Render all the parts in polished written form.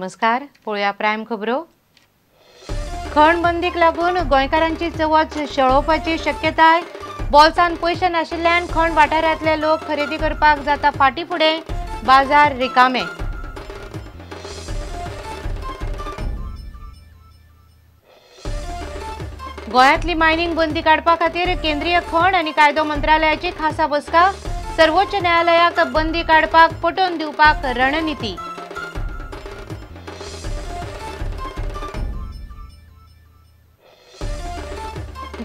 नमस्कार, पळोवया प्रायम खबरो। खण बंदीक लागून गोंयकारांची चवथ शेळोवपाची शक्यताय। बोल्सान पयशे नाशिल्ल्यान खण वाठारांतले लोक खरेदी करपाक जाता फाटीफुडें, बाजार रिकामे। गोंयांतली मायनिंग बंदी काडपा खातीर केंद्रीय खण आनी कायदो मंत्रालयाची खासा बसका। सर्वोच्च न्यायालयाक बंदी काडपाक पटोवन दिवपाक रणनीती।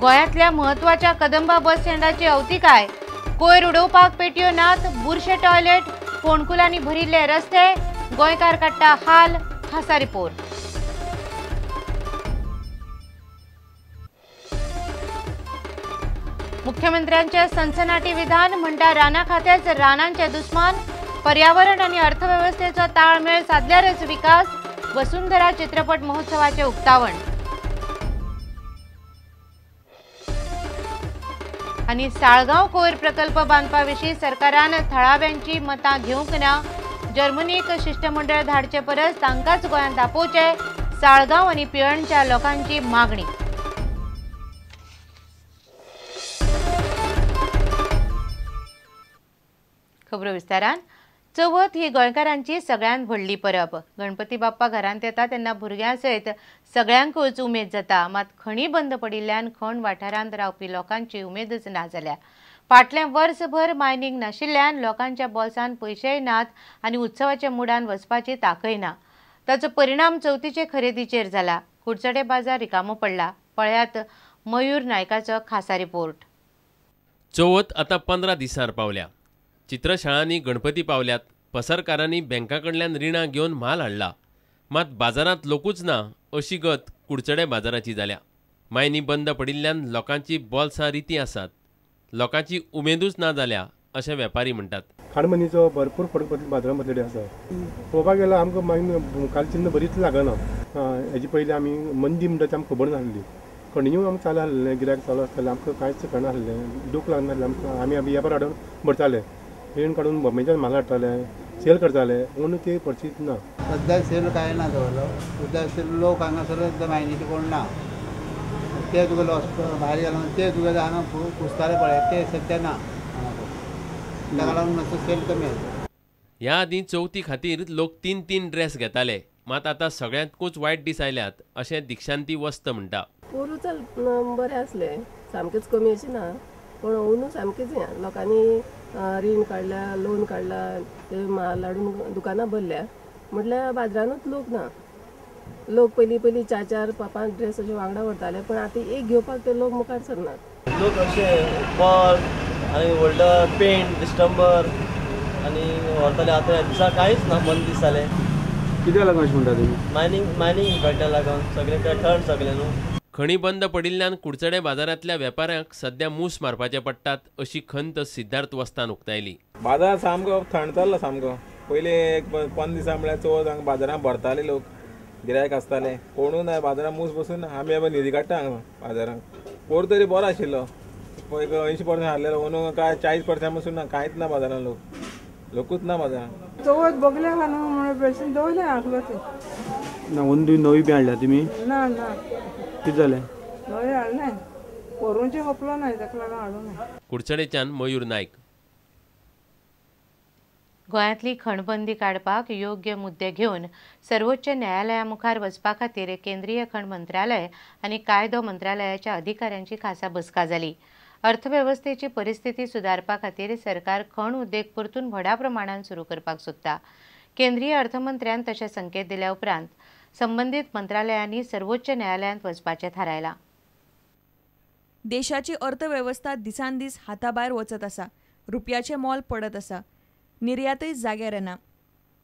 गोंयांतल्या म्हत्वाच्या कदंबा बस स्टँडाची अवतिकाय। कोयर उडोवपाक पेटयो नात, बुरशे टॉयलेट, फोंडकुलांनी भरिल्ले रस्ते, गोंयकार काडटा हाल। खासा रिपोर्ट। मुख्यमंत्र्यांचे सनसनाटी विधान, म्हणटा राना खात्याच रानांचे दुस्मान। पर्यावरण आनी अर्थव्यवस्थेचो ताळमेळ साधल्यारच विकास। वसुंधरा चित्रपट महोत्सवाचे उक्तावण। आनी साळगांव कोयर प्रकल्प बांदपाविशीं सरकारान थळाव्यांची मतां घेवंक ना। जर्मनीक शिष्टमंडळ धाडचे परस तांकांच गोंयांत आपोवचे, साळगांव आनी पिळणच्या लोकांची मागणी। खबरो विस्तारान। चवथ ही गोंयकारांची सगळ्यांत व्हडली परब। गणपती बाप्पा घरांत येता तेन्ना भुरग्यां सयत सगळ्यांकूच उमेद जाता। मात खणी बंद पडिल्ल्यान खण वाठारांत रावपी लोकांची उमेदच ना जाल्या। फाटलें वर्सभर मायनिंग नाशिल्ल्यान लोकांच्या बोल्सान पयशेय नात आनी उत्सवाच्या मुडान वचपाची ताकय ना। ताचो परिणाम चवथीचे खरेदीचेर जाला। कुडचडे बाजार रिकामो पडला। पळयात मयूर नायकाचो खासा रिपोर्ट। चवथ आतां 15 दिसांर पावल्या। चित्रशाळांनी गणपती पावल्यात। पसरकारांनी बँकाकडल्यान रिणां घेवन म्हाल हाडला। मात बाजारांत लोकूच ना अशी गत कुडचडे बाजाराची जाल्या। मायनी बंद पडिल्ल्यान लोकांची बोल्सां रिती आसात। लोकांची उमेदूच ना जाल्या अशें वेपारी म्हणटात। खाणबंदीचो भरपूर फरक बाजारांत बदलले आसा। पळोवपाक गेल्यार आमकां मागीर काल चिन्ह बरीच लागना। हेजे पयलीं आमी मंदी म्हणटा ती आमकां खबर नासली। कंटिन्यू आमकां चालू आसलें, गिरायक चालू आसतालें, आमकां कांयच कळनासलें, दूख लागनासलें। आमी वेपार हाडून भरताले, रीण काडून बॉम्बेच्यान म्हाल हाडटाले, सेल करताले, म्हणून ती परिस्थिती ना। सद्या सेल काय ना दवरलो। सद्या सेल लोक हांगासर मायनीचे कोण ना, ते तुका लॉस भायर गेलो ते तुका हांगा पुसताले पळय ते सद्या ना हांगा। ताका लागून मातसो सेल कमी आसा। ह्या आदीं चवथी खातीर लोक 3 ड्रेस घेताले, मात आतां सगळ्यांकूच वायट दीस आयल्यात अशें दिक्षांती वस्त म्हणटा। पोरूच बरें आसले, सामकेच कमी अशें ना, पूण अंदू सामकेच लोकांनी रीण काडल्या, लोन काडला, ते म्हाल हाडून दुकानां भरल्या, म्हटल्यार बाजारांतूच लोक ना। लोक पयलीं 4-5 ड्रेस अशे वांगडा व्हरताले, पण आतां एक घेवपाक ते लोक मुखार सरनात। लोक अशे बॉल आनी व्हडलो पेंट डिस्टंबर आनी व्हरताले। आतां ह्या दिसा कांयच ना, बंद दीस जाले। कित्याक लागून अशें म्हणटा तुमी? मायनिंग इफेक्टा लागून सगळे थंड सगळे न्हू। खणी बंद पडिल्ल्यान कुडचडे बाजारांतल्या वेपाऱ्यांक सध्या मूस मारपाचे पडटात अशी खंत सिद्धार्थ वस्तान उक्तायली। बाजार सामको थंड चल्लो सामको। पयलीं एक 15 दिसां म्हळ्यार चवथ हांगा बाजारांत भरताले लोक, गिरायक आसताले, कोणूय ना बाजारांत मूस बसून आमी आतां न्हिदी काडटा हांगा बाजारांत। पोर तरी बरो आशिल्लो, 80% हाडलेलो, अंदू काय 40% पसून ना, कांयच ना बाजारांत लोकूच ना बाजारांत। चवथ बगल्या का न्हू म्हणून बेडशीट दवरलें आसलो ते ना। अंदू नवी बी हाडल्या तुमी? ना ना, कितें जालें? नवी हाडलें, पोरूंचे खपलो ना, ताका लागून हाडूं ना। कुडचडेच्यान मयूर नायक। गोंयांतली खणबंदी काडपाक योग्य मुद्दे घेवन सर्वोच्च न्यायालया मुखार वचपा खातीर केंद्रीय खण मंत्रालय आनी कायदो मंत्रालयाच्या अधिकाऱ्यांची खासा बसका जाली। अर्थवेवस्थेची परिस्थिती सुदारपा खातीर सरकार खण उद्देग परतून व्हडा प्रमाणात सुरू करपाक सोदता। केंद्रीय अर्थमंत्र्यान तशे संकेत दिल्या उपरांत संबंधीत मंत्रालयांनी सर्वोच्च न्यायालयांत वचपाचें थारायलां। देशाची अर्थवेवस्था दिसान दीस हाताभायर वचत आसा। रुपयाचें मोल पडत आसा, निर्यातय जाग्यार येना।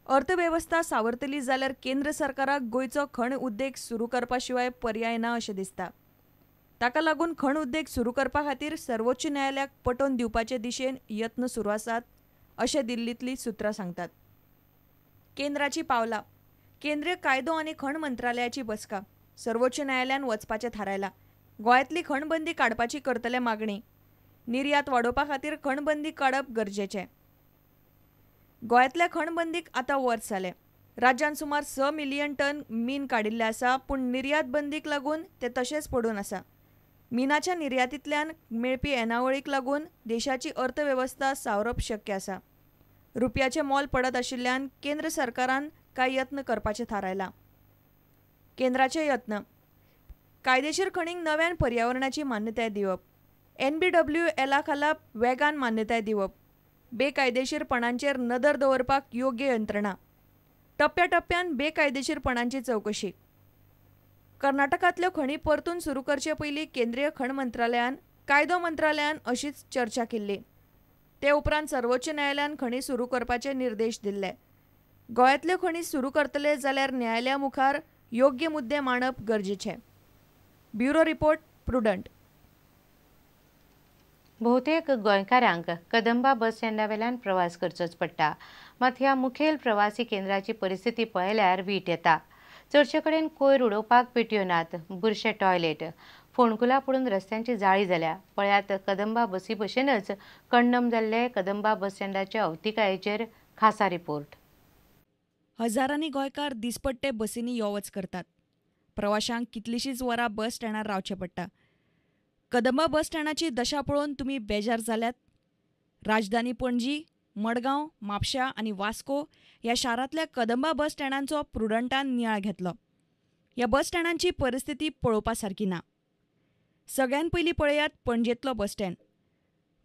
अर्थवेवस्था सावरतली जाल्यार केंद्र सरकाराक गोंयचो खण उद्देग सुरू करपा शिवाय पर्याय ना अशें दिसता। ताका लागून खण उद्देग सुरू करपा खातीर सर्वोच्च न्यायालयाक पटोवन दिवपाचे दिशेन यत्न सुरू आसात अशें दिल्लींतली सुत्रां सांगतात। केंद्राची पावलां। केंद्रीय कायदो आनी खण मंत्रालयाची बसका। सर्वोच्च न्यायालयान वचपाचें थारायलां। गोंयांतली खणबंदी काडपाची करतले मागणी। निर्यात वाडोवपा खातीर खणबंदी काडप गरजेचें। गोंयांतल्या खणबंदीक आतां वर्स जालें। राज्यात सुमार 6 मिलियन टन मीन काडिल्ले आसा, पूण निर्यात बंदीक लागून ते तशेंच पडून आसा. मिनाच्या निर्यातींतल्यान मेळपी येणावळीक लागून देशाची अर्थवेवस्था सावरप शक्य आसा. रुपयाचें मोल पडत आशिल्ल्यान केंद्र सरकारान कांय यत्न करपाचें थारायलां. केंद्राचे यत्न: कायदेशीर खणींक नव्यान पर्यावरणाची मान्यताय दिवप, NBWL खाला वेगान मान्यताय दिवप, बेकायदेशीरपणांचेर नदर दवरपाक योग्य यंत्रणा, टप्प्याटप्प्यान बेकायदेशीरपणांची चवकशी. कर्नाटकांतल्यो खणी परतून सुरू करचे पयलीं केंद्रीय खण मंत्रालयान कायदो मंत्रालयान अशीच चर्चा केल्ली. ते उपरांत सर्वोच्च न्यायालयान खणी सुरू करपाचे निर्देश दिल्ले. गोंयांतल्यो खणी सुरू करतले जाल्यार न्यायालया मुखार योग्य मुद्दे मांडप गरजेचे. Bureau report, prudent. बहुतेक गोंयकारांक कदंबा बस स्टँडावेल्यान प्रवास करचोच पडटा. मात ह्या मुखेल प्रवासी केंद्राची परिस्थिती पळयल्यार वीट येता. चडशे कडेन कोयर उडोवपाक पेटयो नात, बुरशे टॉयलेट, फोंडकुलां पडून रस्त्यांची जाळी जाल्या. पळयात कदंबा बसी भशेनच कंडम जाल्ले कदंबा बस स्टँडाच्या अवतिकायेचेर खासा रिपोर्ट. हजारांनी गोंयकार दिसपट्टे बसींनी यो वच करतात. प्रवाशांक कितलींशींच वरां बस स्टँडार रावचें पडटा. कदंबा बस स्टँडाची दशा पळोवन तुमी बेजार जाल्यात? राजधानी पणजी, मडगांव, म्हापशा आनी वास्को ह्या शारांतल्या कदंबा बस स्टँडांचो प्रुडंटान नियाळ घेतलो. ह्या बस स्टँडांची परिस्थिती पळोवपा सारकी ना. सगळ्यान पयलीं पळयात पणजेंतलो बस स्टँड.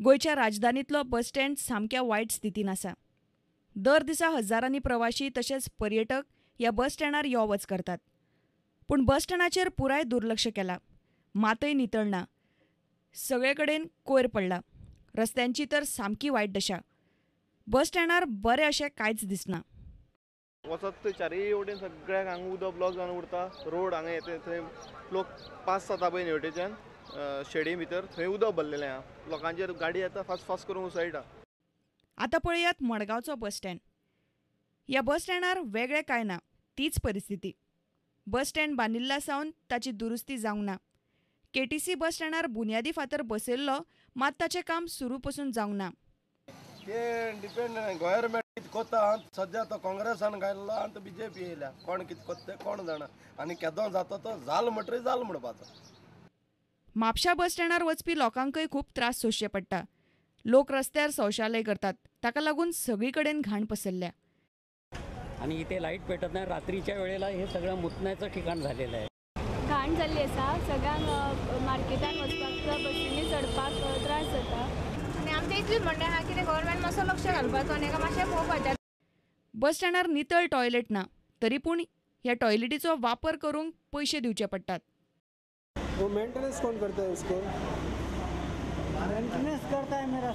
गोंयच्या राजधानींतलो बस स्टँड सामक्या वायट स्थितीन आसा. दर दिसा हजारांनी प्रवाशी तशेंच पर्यटक ह्या बस स्टँडार यो वच करतात. पूण बस स्टँडाचेर पुराय दुर्लक्ष केलां. मातय नितळ ना. सगळे कडेन कोयर पडला. रस्त्यांची तर सामकी वायट दशा. बस स्टँडार बरें अशें कांयच दिसना. वचत थंय चारय वटेन सगळ्याक हांगा उदक ब्लॉक जावन उरता. रोड हांगा येता थंय लोक पास जाता पळय हेवटेच्यान शेडी भितर थंय उदक भरलेलें आहा. लोकांचेर गाडी येता फास्ट फास्ट करून उसळटा. आतां पळयात मडगांवचो बस स्टँड. ह्या बस स्टँडार वेगळें कांय ना, तीच परिस्थिती. बस स्टँड बांदिल्ल्या सावन ताची दुरुस्ती जावंक ना. KTC बस स्टँडार बुन्यादी फातर बसयल्लो, मात ताचें काम सुरू पसून जावंक ना. ते डिपेंड गव्हर्मेंट कितें कोत्ता सद्या तो काँग्रेसान घायल्लो आनी तो BJP येयल्या. कोण कितें कोत्ता कोण जाणा. आनी केदो जाता तो जाल म्हणटरी जाल म्हणपाचो. म्हापशा बस स्टँडार वचपी लोकांकय खूब त्रास सोंसचे पडटा. लोक रस्त्यार शौचालय करतात. ताका लागून सगळी कडेन घाण पसरल्या. आणि इथे लाईट पेटत नाही. रात्रीच्या वेळेला हे सगळं मुतण्याचं ठिकाण झालेलं आहे. घाण जाल्ली आसा. सगळ्यांक मार्केटान वचपाक बसींनी चडपाक त्रास जाता. आनी आमचें इतलेंच म्हणणें आहा की गव्हर्मेंट मातसो लक्ष घालपाचो आनी हाका मातशें पळोवपाचें. बस स्टँडार नितळ टॉयलेट ना, तरी पूण ह्या टॉयलेटीचो वापर करूंक पयशे दिवचे पडटात. मेंटेनेंस कोण करता इसको? मेंटेनेंस करता है मेरा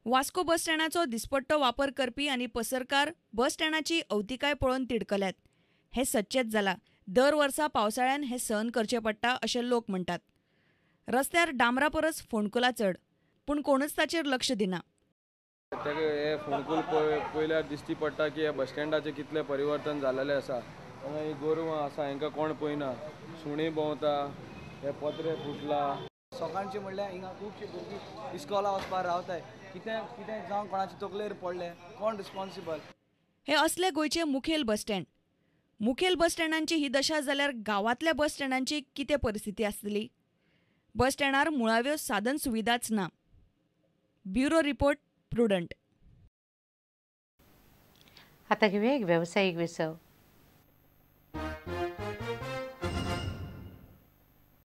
वास्को बस स्टँडाचो दिसपट्टो वापर करपी आनी पसरकार बस स्टँडाची अवतिकाय पळोवन तिडकल्यात. हें सच्चेच जाला. दर वर्सा पावसाळ्यान हें सहन करचें पडटा अशें लोक म्हणटात. रस्त्यार डांबरा परस फोंडकुलां चड, पूण कोणूच ताचेर लक्ष दिना. हे फोंडकूल पयल्यार दिश्टी पडटा की ह्या बस स्टँडाचें कितलें परिवर्तन जाल्लेलें आसा. हांगा ही गोरवां आसा हांकां कोण पळयना. सुणी भोंवता, हे पत्रे फुटला. सकाळचें म्हणल्यार हिंगा खुबशीं भुरगीं इस्कॉला वचपाक रावताय. कितें कितें जावन कोणाचे तकलेर पडलें, कोण रिस्पॉन्सिबल? हे असले गोंयचे मुखेल बस स्टँड. मुखेल बस स्टँडांची ही दशा जाल्यार गांवांतल्या बस स्टँडांची कितें परिस्थिती आसतली? बस स्टँडार मुळाव्यो साधन सुविधाच ना. Bureau report, prudent. आतां घेवया एक वेवसायीक विसव.